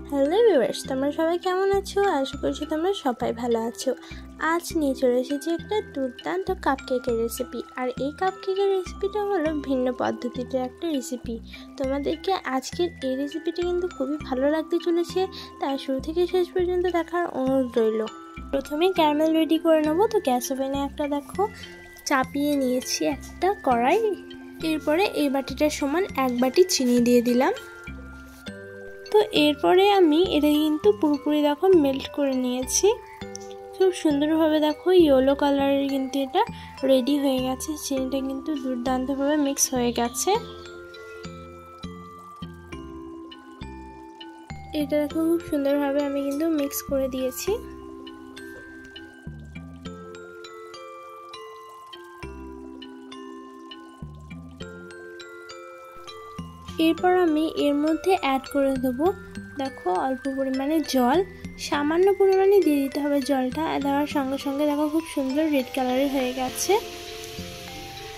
Hello viewers, তোমরা সবাই কেমন আছো? আশা করছি তোমরা সবাই ভালো আছো। আজ নিয়ে চলে এসেছি একটা দুর্দান্ত কাপকেকের রেসিপি। আর এই কাপকেকের রেসিপিটা হলো ভিন্ন পদ্ধতিতে একটা রেসিপি। তোমাদেরকে আজকের এই রেসিপিটা কিন্তু খুবই ভালো লাগতে চলেছে, তাই শুরু থেকে শেষ পর্যন্ত দেখার অনুরোধ রইল। প্রথমে ক্যারামেল রেডি করে নেবো। তো গ্যাস ওভেনে একটা দেখো চাপিয়ে নিয়েছি একটা কড়াই। এরপরে এই বাটিটার সমান এক বাটি চিনি দিয়ে দিলাম। তো এরপরে আমি এটা কিন্তু পুরোপুরি দেখো মেল্ট করে নিয়েছি। খুব সুন্দরভাবে দেখো ইয়েলো কালারের কিন্তু এটা রেডি হয়ে গেছে। চিনিটা কিন্তু দুর্দান্তভাবে মিক্স হয়ে গেছে। এটা দেখো খুব সুন্দরভাবে আমি কিন্তু মিক্স করে দিয়েছি। এরপর আমি এর মধ্যে অ্যাড করে দেবো দেখো অল্প পরিমাণে জল। সামান্য পরিমাণে দিয়ে দিতে হবে জলটা। দেওয়ার সঙ্গে সঙ্গে দেখো খুব সুন্দর রেড কালারের হয়ে গেছে।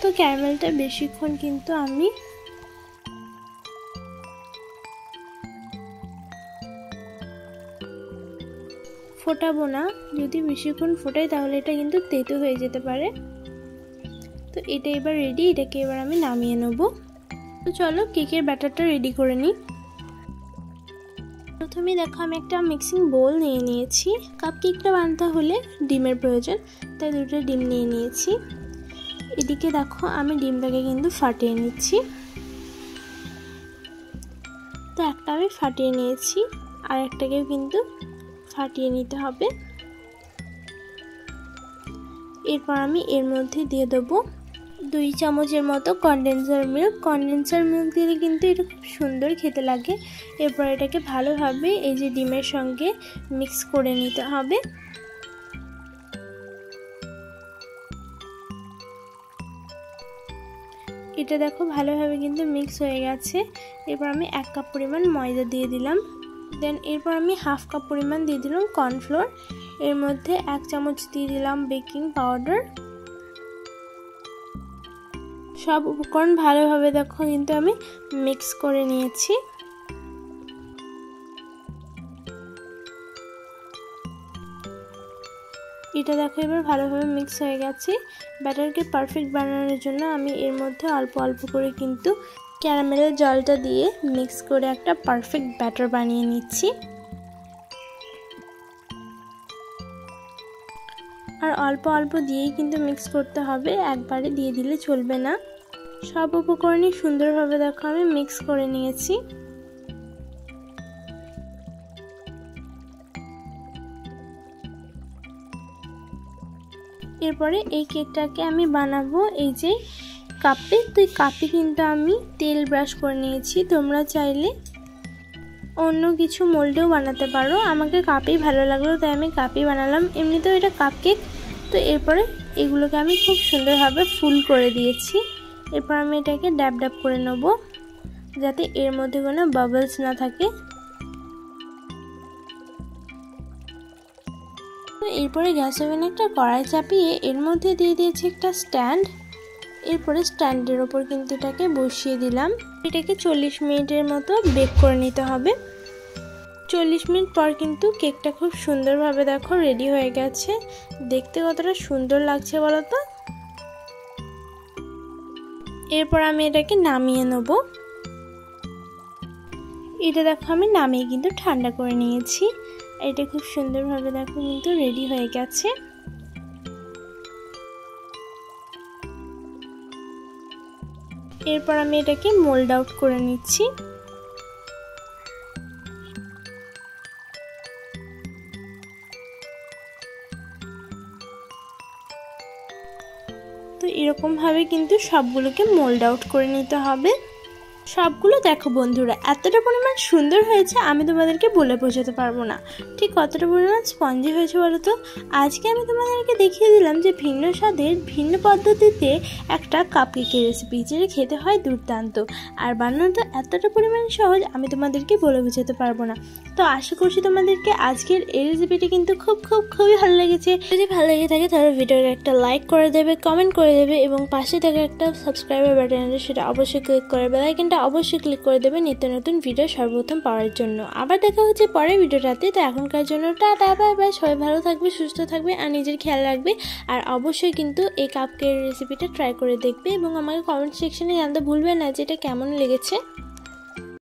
তো ক্যারামেলটা বেশিক্ষণ কিন্তু আমি ফোটাবো না। যদি বেশিক্ষণ ফোটাই তাহলে এটা কিন্তু তেতো হয়ে যেতে পারে। তো এটা এবার রেডি। এটাকে এবার আমি নামিয়ে নেবো। তো চলো কেকের ব্যাটারটা রেডি করে নিই। প্রথমে দেখো আমি একটা মিক্সিং বোল নিয়ে নিয়েছি। কাপকেকটা বানাতে হলে ডিমের প্রয়োজন, তাই দুটো ডিম নিয়ে নিয়েছি। এদিকে দেখো আমি ডিমটাকে কিন্তু ফাটিয়ে নিচ্ছি। তো একটা আমি ফাটিয়ে নিয়েছি, আর একটাকেও কিন্তু ফাটিয়ে নিতে হবে। এরপর আমি এর মধ্যে দিয়ে দেবো 2 চামচের মতো কনডেন্সার মিল্ক। কনডেন্সার মিল্ক দিলে কিন্তু এটা খুব সুন্দর খেতে লাগে। এরপর এটাকে ভালোভাবে এই যে ডিমের সঙ্গে মিক্স করে নিতে হবে। এটা দেখো ভালোভাবে কিন্তু মিক্স হয়ে গেছে। এরপর আমি 1 কাপ পরিমাণ ময়দা দিয়ে দিলাম। দেন এরপর আমি 1/2 কাপ পরিমাণ দিয়ে দিলাম কর্নফ্লোর। এর মধ্যে 1 চামচ দিয়ে দিলাম বেকিং পাউডার। সব উপকরণ ভালোভাবে দেখো কিন্তু আমি মিক্স করে নিয়েছি। এটা দেখো এবার ভালোভাবে মিক্স হয়ে গেছে। ব্যাটারকে পারফেক্ট বানানোর জন্য আমি এর মধ্যে অল্প অল্প করে কিন্তু ক্যারামেলের জলটা দিয়ে মিক্স করে একটা পারফেক্ট ব্যাটার বানিয়ে নিচ্ছি। আর অল্প অল্প দিয়েই কিন্তু মিক্স করতে হবে, একবারে দিয়ে দিলে চলবে না। সব উপকরণই সুন্দরভাবে দেখো আমি মিক্স করে নিয়েছি। এরপরে এই কেকটাকে আমি বানাবো এই যে কাপে। তো এই কাপে কিন্তু আমি তেল ব্রাশ করে নিয়েছি। তোমরা চাইলে অন্য কিছু মোল্ডেও বানাতে পারো। আমাকে কাপেই ভালো লাগলো, তাই আমি কাপেই বানালাম। এমনিতেও এটা কাপ কেক। তো এরপরে এগুলোকে আমি খুব সুন্দরভাবে ফুল করে দিয়েছি। এরপর আমি এটাকে ড্যাব ড্যাব করে নেব, যাতে এর মধ্যে কোনো বাবলস না থাকে। তো এরপরে গ্যাস ওভেনে একটা কড়াই চাপিয়ে এর মধ্যে দিয়ে দিয়েছি একটা স্ট্যান্ড। এরপরে স্ট্যান্ডের ওপর কিন্তু এটাকে বসিয়ে দিলাম। এটাকে 40 মিনিটের মতো বেক করে নিতে হবে। 40 মিনিট পর কিন্তু কেকটা খুব সুন্দরভাবে দেখো রেডি হয়ে গেছে। দেখতে কতটা সুন্দর লাগছে বলো তো। এরপর আমি এটাকে নামিয়ে নেব। এটা দেখো আমি নামিয়ে কিন্তু ঠান্ডা করে নিয়েছি। এটা খুব সুন্দরভাবে দেখো কিন্তু রেডি হয়ে গেছে। এরপর আমি এটাকে মোল্ড আউট করে নিচ্ছি। তো এরকম ভাবে কিন্তু সবগুলোকে মোল্ড আউট করে নিতে হবে। সবগুলো দেখো বন্ধুরা এতটা পরিমাণ সুন্দর হয়েছে আমি তোমাদেরকে বলে বোঝাতে পারবো না ঠিক কতটা পরিমাণ স্পঞ্জি হয়েছে বলো তো। আজকে আমি তোমাদেরকে দেখিয়ে দিলাম যে ভিন্ন স্বাদের ভিন্ন পদ্ধতিতে একটা কাপকেকের রেসিপি, যেটা খেতে হয় দুর্দান্ত আর বানানোটা এতটা পরিমাণ সহজ আমি তোমাদেরকে বলে বোঝাতে পারবো না। তো আশা করছি তোমাদেরকে আজকের এই রেসিপিটি কিন্তু খুবই ভালো লেগেছে। যদি ভালো লেগে থাকে তাহলে ভিডিওর একটা লাইক করে দেবে, কমেন্ট করে দেবে এবং পাশে থাকা একটা সাবস্ক্রাইবার বাটন আছে সেটা অবশ্যই ক্লিক করে বেল আইকনটা অবশ্যই ক্লিক করে দেবে নিত্য নতুন ভিডিও সর্বপ্রথম পাওয়ার জন্য। আবার দেখা হচ্ছে পরের ভিডিওটাতে। তো এখনকার জন্য টাটা, বাই বাই। সবাই ভালো থাকবে, সুস্থ থাকবে আর নিজের খেয়াল রাখবে। আর অবশ্যই কিন্তু এই কাপকেকের রেসিপিটা ট্রাই করে দেখবে এবং আমাকে কমেন্ট সেকশনে জানতে ভুলবে না যে এটা কেমন লেগেছে।